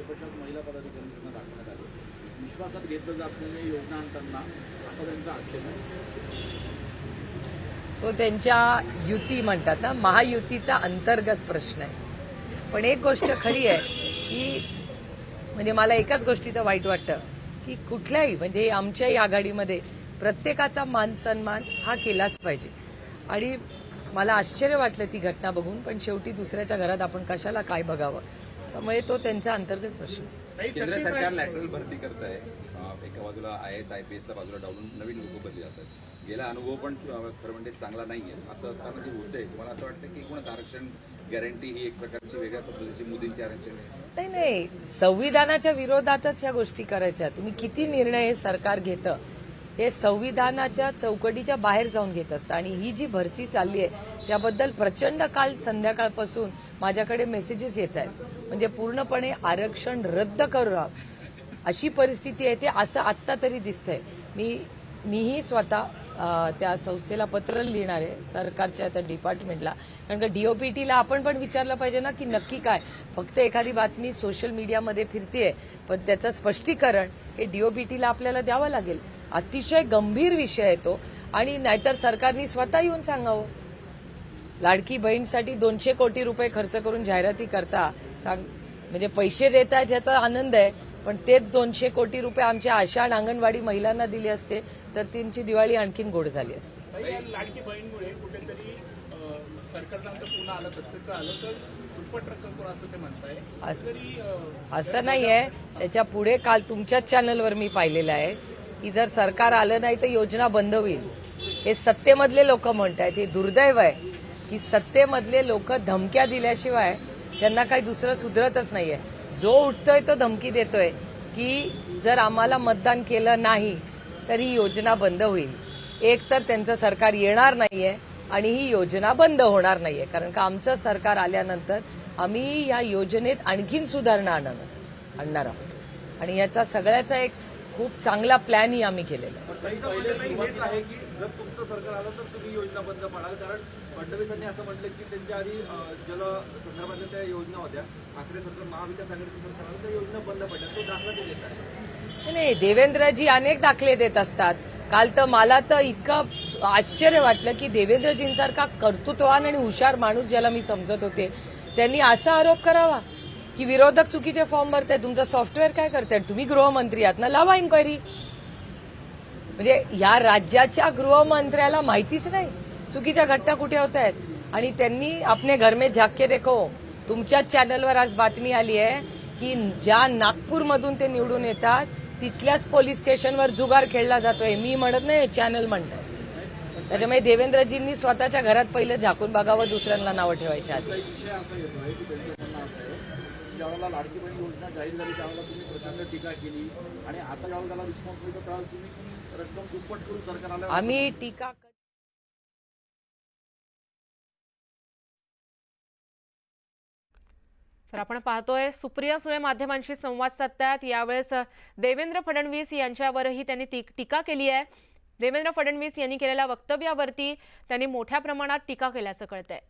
भाजपच्याच महिला पदाधिकाऱ्यांना दाखवण्यात आले, विश्वासात घेतलं जात नाही योजना आणताना, असा त्यांचा आक्षेप आहे. तो त्यांच्या युती म्हणतात ना, महायुतीचा अंतर्गत प्रश्न आहे. पण एक गोष्ट खरी आहे की म्हणजे मला एकाच गोष्टीचं वाईट वाटतं की कुठल्याही म्हणजे आमच्याही आघाडीमध्ये प्रत्येकाचा मान सन्मान हा केलाच पाहिजे. आणि मला आश्चर्य वाटलं ती घटना बघून, पण शेवटी दुसऱ्याच्या घरात आपण कशाला काय बघावं, त्यामुळे तो त्यांचा अंतर्गत प्रश्न. केंद्र सरकार लॅटरल भरती करत आहे, एका बाजूला IAS IPS ला बाजूला डावलून नवीन लोक बदली जातात. गेला अनुभव पण खरं म्हणजे चांगला नाहीये, असं असताना जे होतंय तुम्हाला असं वाटतं की एकूणच आरक्षण गॅरंटी ही एक प्रकारची वेगळ्या पद्धतीची मोदींची आरक्षण नाही, संविधानाच्या विरोधातच या गोष्टी करायच्या. तुम्ही किती निर्णय हे सरकार घेतं हे संविधानाच्या चौकटीच्या बाहेर जाऊन घेत असतं. आणि ही जी भरती चालली आहे त्याबद्दल प्रचंड काल संध्याकाळपासून माझ्याकडे मेसेजेस येत आहेत. म्हणजे पूर्णपणे आरक्षण रद्द करू अशी परिस्थिती आहे ते असं आत्ता तरी दिसतंय. मीही स्वतः त्या संस्थेला पत्र लिहिणार आहे, सरकारच्या त्या डिपार्टमेंटला. कारण का DOPTला आपण पण विचारलं पाहिजे ना की नक्की काय. फक्त एखादी बातमी सोशल मीडियामध्ये फिरतेय, पण त्याचं स्पष्टीकरण हे DOPTला आपल्याला द्यावं लागेल. अतिशय गंभीर विषय आहे तो. आणि नाहीतर सरकारने स्वतः येऊन सांगावं. लाडकी बहीणसाठी 200 कोटी रुपये खर्च करून जाहिराती करता म्हणजे पैसे देत आहेत याचा आनंद आहे, पण तेच 200 कोटी रुपये आमच्या आशा आणि अंगणवाडी महिलांना दिले असते तर त्यांची दिवाळी आणखीन गोड झाली असती. लाडकी बहीणमुळे कुठेतरी सरकारनंतर पुन्हा आलं, सत्तेचं आलं तर दुप्पट रक्कम कोण असं ते म्हणताय. असं नाहीये. त्याच्या पुढे काल तुमच्याच चॅनलवर मी पाहिलेलं आहे की जर सरकार आलं नाही तर योजना बंद होईल. हे सत्तेमधले लोक म्हणतायत. हे दुर्दैव आहे की सत्तेमधले लोक धमक्या दिल्याशिवाय त्यांना काही दुसरं सुधरतच नाहीये. जो उठतोय तो धमकी देतोय की जर आम्हाला मतदान केलं नाही तर ही योजना बंद होईल. एक तर त्यांचं सरकार येणार नाहीये आणि ही योजना बंद होणार नाहीये. कारण का आमचं सरकार आल्यानंतर आम्ही या योजनेत आणखीन सुधारणा आणणार आहोत. आणि याचा सगळ्याचा एक खूप चांगला प्लॅनही आम्ही केलेला आहे की जर तुमचं सरकार आलं तर तुम्ही योजना बंद पाडाल. कारण फडणवीसांनी असं म्हटलं की त्यांच्या आधी जल संदर्भातल्या त्या योजना होत्या, ठाकरे सरकार महाविकास आघाडीचं सरकार आलं त्या योजना बंद पडल्या. तो दाखला ते देत आहे. नाही, देवेंद्रजी अनेक दाखले देत असतात. काल तर मला तर इतकं आश्चर्य वाटलं की देवेंद्रजींसारखा कर्तृत्ववान आणि हुशार माणूस ज्याला मी समजत होते त्यांनी असा आरोप करावा की विरोधक चुकीचे फॉर्म भरतायत. तुमचं सॉफ्टवेअर काय करतायत? तुम्ही गृहमंत्री आहात ना, लावा इन्क्वायरी. म्हणजे या राज्याच्या गृहमंत्र्याला माहितीच नाही चुकीच्या घटना कुठे होत आहेत. आणि त्यांनी अपने घर में झाके देखो. तुमच्याच चॅनलवर आज बातमी आली आहे की ज्या नागपूरमधून ते निवडून येतात तिथल्याच पोलीस स्टेशनवर जुगार खेळला जातोय. मी म्हणत नाही, चॅनल म्हणतात. त्याच्यामुळे देवेंद्रजींनी स्वतःच्या घरात पहिलं झाकून बघावं दुसऱ्यांना नावं ठेवायच्या आधी. विषय असा येतोय की त्यांचं म्हणणं असं आहे की ज्यावेळेला लाडकी बहीण योजना जाहीर झाली त्यावेळेला तुम्ही प्रचंड टीका केली आणि आता ज्यावेळेला त्याला रिस्पॉन्स मिळतो त्यावेळेला तुम्ही रक्कम दुप्पट करून सरकार आलं. आम्ही टीका तर आपण पाहतोय सुप्रिया सुळे माध्यमांशी संवाद साधतात. यावेळेस देवेंद्र फडणवीस यांच्यावरही त्यांनी टीका केली आहे. देवेंद्र फडणवीस यांनी केलेल्या वक्तव्यावरती त्यांनी मोठ्या प्रमाणात टीका केल्याचं कळतंय.